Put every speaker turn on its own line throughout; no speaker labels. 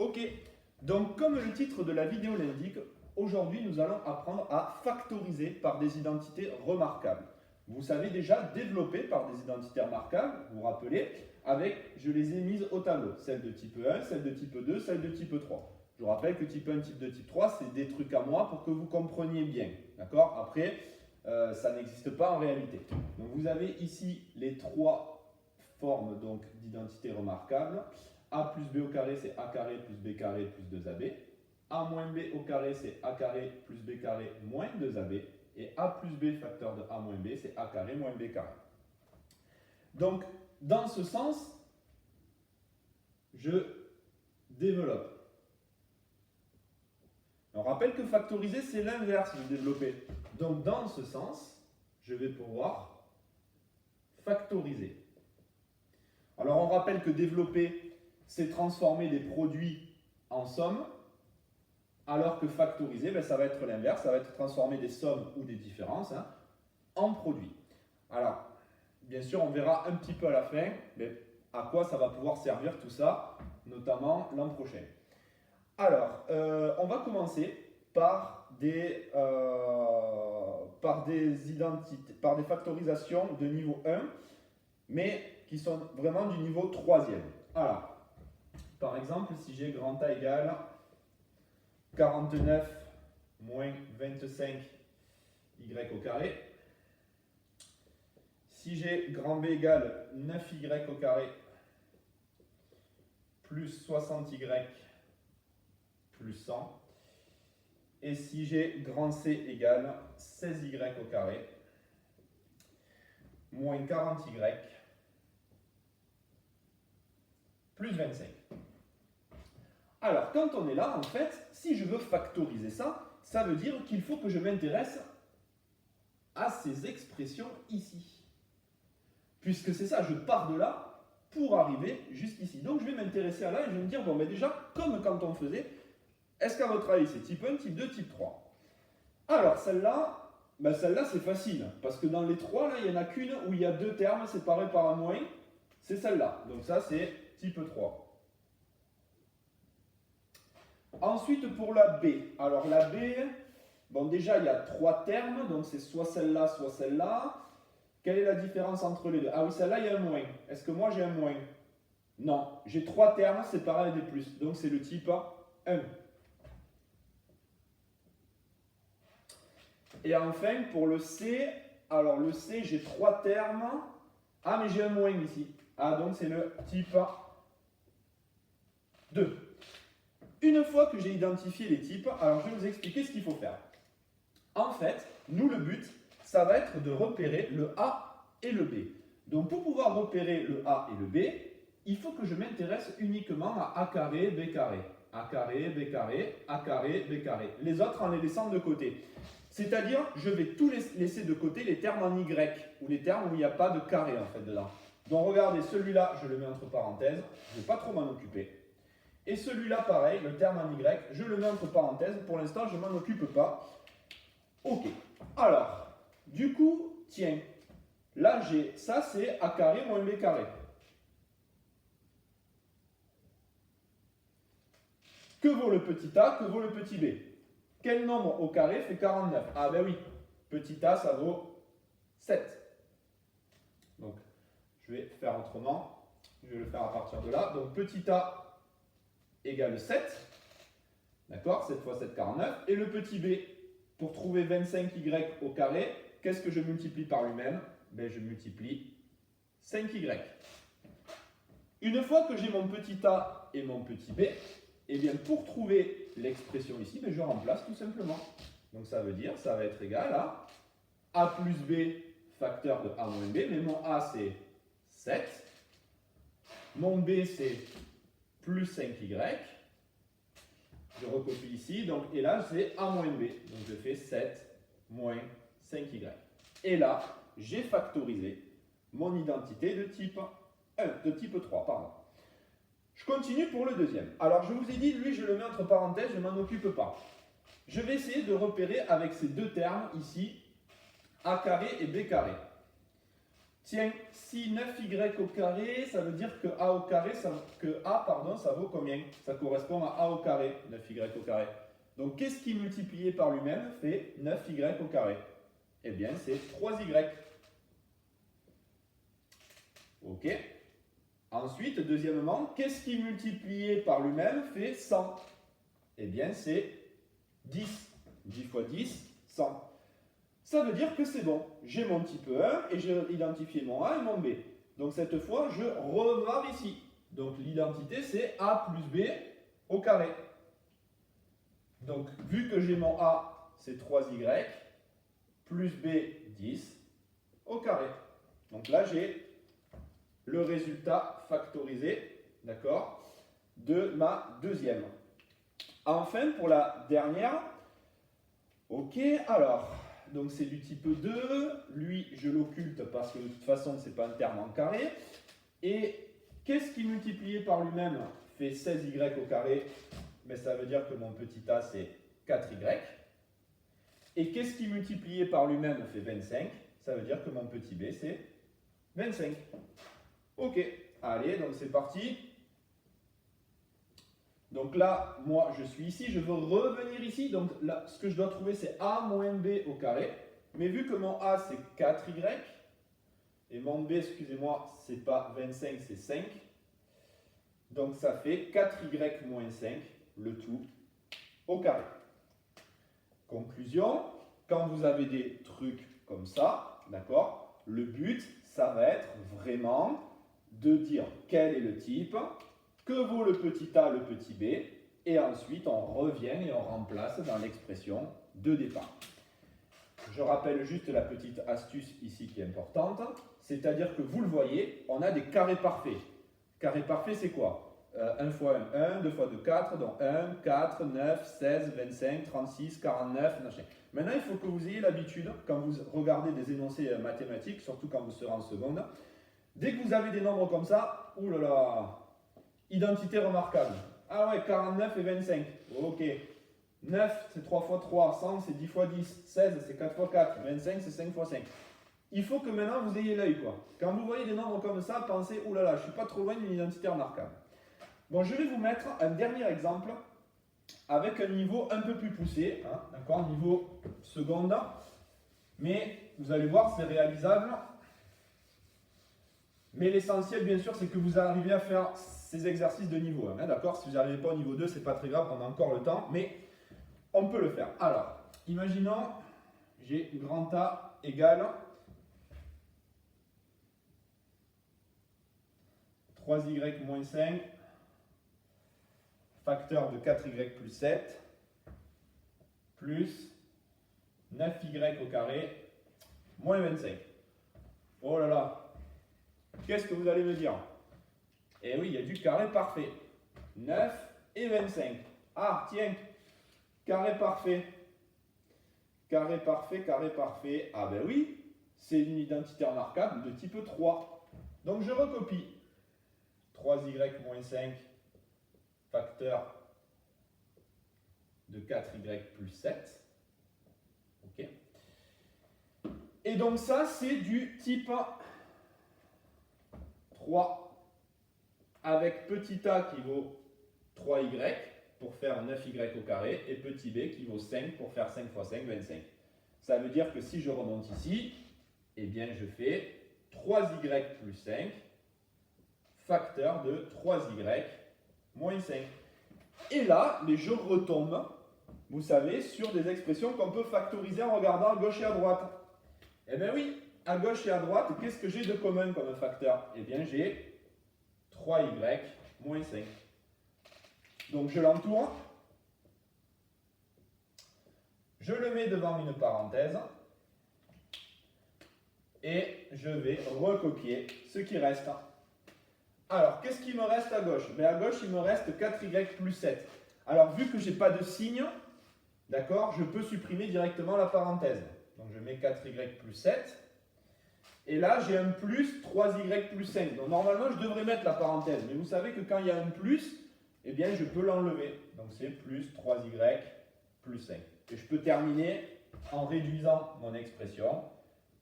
Ok, donc comme le titre de la vidéo l'indique, aujourd'hui nous allons apprendre à factoriser par des identités remarquables. Vous savez déjà développer par des identités remarquables, vous vous rappelez, avec, je les ai mises au tableau, celle de type 1, celle de type 2, celle de type 3. Je vous rappelle que type 1, type 2, type 3, c'est des trucs à moi pour que vous compreniez bien. D'accord? Après, ça n'existe pas en réalité. Donc vous avez ici les trois formes d'identité remarquable. A plus B au carré, c'est A carré plus B carré plus 2AB. A moins B au carré, c'est A carré plus B carré moins 2AB. Et A plus B facteur de A moins B, c'est A carré moins B carré. Donc, dans ce sens, je développe. On rappelle que factoriser, c'est l'inverse de développer. Donc, dans ce sens, je vais pouvoir factoriser. Alors, on rappelle que développer, c'est transformer des produits en sommes, alors que factoriser, ben, ça va être l'inverse, ça va être transformer des sommes ou des différences en produits. Alors, bien sûr, on verra un petit peu à la fin mais à quoi ça va pouvoir servir tout ça, notamment l'an prochain. Alors, on va commencer par des factorisations de niveau 1, mais qui sont vraiment du niveau 3e. Alors, par exemple, si j'ai grand A égale 49 moins 25 y au carré, si j'ai grand B égale 9y au carré plus 60y plus 100, et si j'ai grand C égale 16y au carré moins 40y plus 25. Alors, quand on est là, en fait, si je veux factoriser ça, ça veut dire qu'il faut que je m'intéresse à ces expressions ici. Puisque c'est ça, je pars de là pour arriver jusqu'ici. Donc, je vais m'intéresser à là et je vais me dire, bon, mais déjà, comme quand on faisait, est-ce qu'à votre avis, c'est type 1, type 2, type 3? Alors, celle-là, ben celle-là, c'est facile. Parce que dans les trois, là, il n'y en a qu'une où il y a deux termes séparés par un moins. C'est celle-là. Donc ça, c'est type 3. Ensuite, pour la B. Alors, la B, bon, déjà, il y a trois termes. Donc, c'est soit celle-là, soit celle-là. Quelle est la différence entre les deux? Ah oui, celle-là, il y a un moins. Est-ce que moi, j'ai un moins? Non. J'ai trois termes séparés avec des plus. Donc, c'est le type 1. Et enfin, pour le C, alors le C, j'ai trois termes. Ah, mais j'ai un moins ici. Ah, donc c'est le type 2. Une fois que j'ai identifié les types, alors je vais vous expliquer ce qu'il faut faire. En fait, nous, le but, ça va être de repérer le A et le B. Donc, pour pouvoir repérer le A et le B, il faut que je m'intéresse uniquement à A carré, B carré. A carré, B carré, A carré, B carré. Les autres en les laissant de côté. C'est-à-dire, je vais tous laisser de côté les termes en Y, ou les termes où il n'y a pas de carré en fait dedans. Donc regardez, celui-là, je le mets entre parenthèses, je ne vais pas trop m'en occuper. Et celui-là, pareil, le terme en Y, je le mets entre parenthèses, pour l'instant, je ne m'en occupe pas. Ok, alors, du coup, tiens, là j'ai, ça c'est A carré moins B carré. Que vaut le petit A, que vaut le petit B? Quel nombre au carré fait 49? Ah ben oui, petit a, ça vaut 7. Donc, je vais faire autrement. Je vais le faire à partir de là. Donc, petit a égale 7. D'accord? 7 fois 7, 49. Et le petit b, pour trouver 25y au carré, qu'est-ce que je multiplie par lui-même? Ben, je multiplie 5y. Une fois que j'ai mon petit a et mon petit b, eh bien, pour trouver l'expression ici, ben, je remplace tout simplement. Donc ça veut dire, ça va être égal à A plus B facteur de A moins B, mais mon A c'est 7, mon B c'est plus 5Y, je recopie ici, donc, et là c'est A moins B, donc je fais 7 moins 5Y. Et là, j'ai factorisé mon identité de type 1, de type 3, pardon. Je continue pour le deuxième. Alors, je vous ai dit, lui, je le mets entre parenthèses, je ne m'en occupe pas. Je vais essayer de repérer avec ces deux termes ici, A carré et B carré. Tiens, si 9y au carré, ça veut dire que a au carré, ça vaut combien? Ça correspond à a au carré, 9y au carré. Donc, qu'est-ce qui multiplié par lui-même fait 9y au carré? Eh bien, c'est 3y. Ok. Ensuite, deuxièmement, qu'est-ce qui multiplié par lui-même fait 100? Eh bien, c'est 10. 10 fois 10, 100. Ça veut dire que c'est bon. J'ai mon type 1 et j'ai identifié mon A et mon B. Donc cette fois, je repars ici. Donc l'identité, c'est A plus B au carré. Donc vu que j'ai mon A, c'est 3Y, plus B, 10, au carré. Donc là, j'ai le résultat factorisé, d'accord, de ma deuxième. Enfin, pour la dernière, ok, alors, donc c'est du type 2, lui, je l'occulte parce que de toute façon, ce n'est pas un terme en carré. Et qu'est-ce qui multiplié par lui-même fait 16y au carré? Mais ça veut dire que mon petit a, c'est 4y. Et qu'est-ce qui multiplié par lui-même fait 25? Ça veut dire que mon petit b, c'est 25. Ok, allez, donc c'est parti. Donc là, moi, je suis ici, je veux revenir ici. Donc là, ce que je dois trouver, c'est a moins b au carré. Mais vu que mon a, c'est 4y, et mon b, excusez-moi, c'est pas 25, c'est 5. Donc ça fait 4y moins 5, le tout, au carré. Conclusion, quand vous avez des trucs comme ça, d'accord, le but, ça va être vraiment de dire quel est le type, que vaut le petit a, le petit b, et ensuite on revient et on remplace dans l'expression de départ. Je rappelle juste la petite astuce ici qui est importante, c'est-à-dire que vous le voyez, on a des carrés parfaits. Carré parfait, c'est quoi? 1 fois 1, 1, 2 fois 2, 4, donc 1, 4, 9, 16, 25, 36, 49, machin. Maintenant, il faut que vous ayez l'habitude, quand vous regardez des énoncés mathématiques, surtout quand vous serez en seconde, dès que vous avez des nombres comme ça, oulala, identité remarquable. Ah ouais, 49 et 25, ok. 9, c'est 3 fois 3, 100, c'est 10 fois 10, 16, c'est 4 fois 4, 25, c'est 5 fois 5. Il faut que maintenant vous ayez l'œil, quoi. Quand vous voyez des nombres comme ça, pensez, oulala, je ne suis pas trop loin d'une identité remarquable. Bon, je vais vous mettre un dernier exemple avec un niveau un peu plus poussé, hein, d'accord, niveau seconde, mais vous allez voir, c'est réalisable. Mais l'essentiel, bien sûr, c'est que vous arrivez à faire ces exercices de niveau 1, hein, d'accord. Si vous n'arrivez pas au niveau 2, c'est pas très grave, on a encore le temps, mais on peut le faire. Alors, imaginons, j'ai grand A égale 3y moins 5, facteur de 4y plus 7, plus 9y au carré, moins 25. Oh là là, qu'est-ce que vous allez me dire? Eh oui, il y a du carré parfait. 9 et 25. Ah, tiens, carré parfait. Carré parfait, carré parfait. Ah ben oui, c'est une identité remarquable de type 3. Donc je recopie. 3y moins 5, facteur de 4y plus 7. Ok. Et donc ça, c'est du type 3 avec petit a qui vaut 3y pour faire 9y au carré et petit b qui vaut 5 pour faire 5 fois 5, 25. Ça veut dire que si je remonte ici, eh bien je fais 3y plus 5 facteur de 3y moins 5. Et là, les jeux retombent, vous savez, sur des expressions qu'on peut factoriser en regardant à gauche et à droite. Eh bien oui, à gauche et à droite, qu'est-ce que j'ai de commun comme facteur? Eh bien j'ai 3y moins 5. Donc je l'entoure, je le mets devant une parenthèse, et je vais recopier ce qui reste. Alors, qu'est-ce qui me reste à gauche? À gauche, il me reste 4y plus 7. Alors, vu que je n'ai pas de signe, d'accord, je peux supprimer directement la parenthèse. Donc, je mets 4y plus 7. Et là, j'ai un plus 3y plus 5. Donc, normalement, je devrais mettre la parenthèse. Mais vous savez que quand il y a un plus, eh bien, je peux l'enlever. Donc, c'est plus 3y plus 5. Et je peux terminer en réduisant mon expression.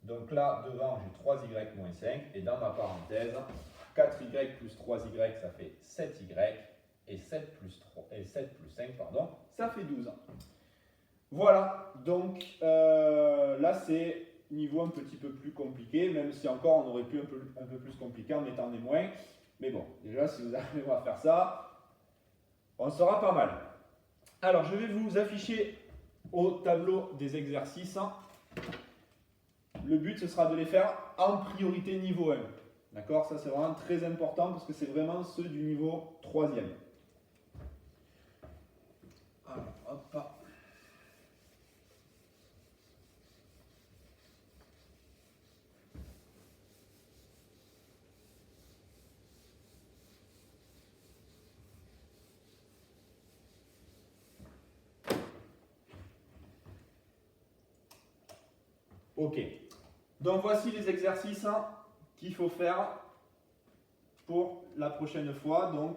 Donc là, devant, j'ai 3y moins 5. Et dans ma parenthèse, 4y plus 3y, ça fait 7y. Et 7 plus 5, pardon, ça fait 12. Voilà, donc là, c'est niveau un petit peu plus compliqué, même si encore on aurait pu un peu plus compliqué en mettant des moins. Mais bon, déjà, si vous arrivez à faire ça, on sera pas mal. Alors, je vais vous afficher au tableau des exercices. Le but, ce sera de les faire en priorité niveau 1. D'accord? Ça, c'est vraiment très important parce que c'est vraiment ceux du niveau 3e. Alors, hop. Ok. Donc, voici les exercices qu'il faut faire pour la prochaine fois. Donc,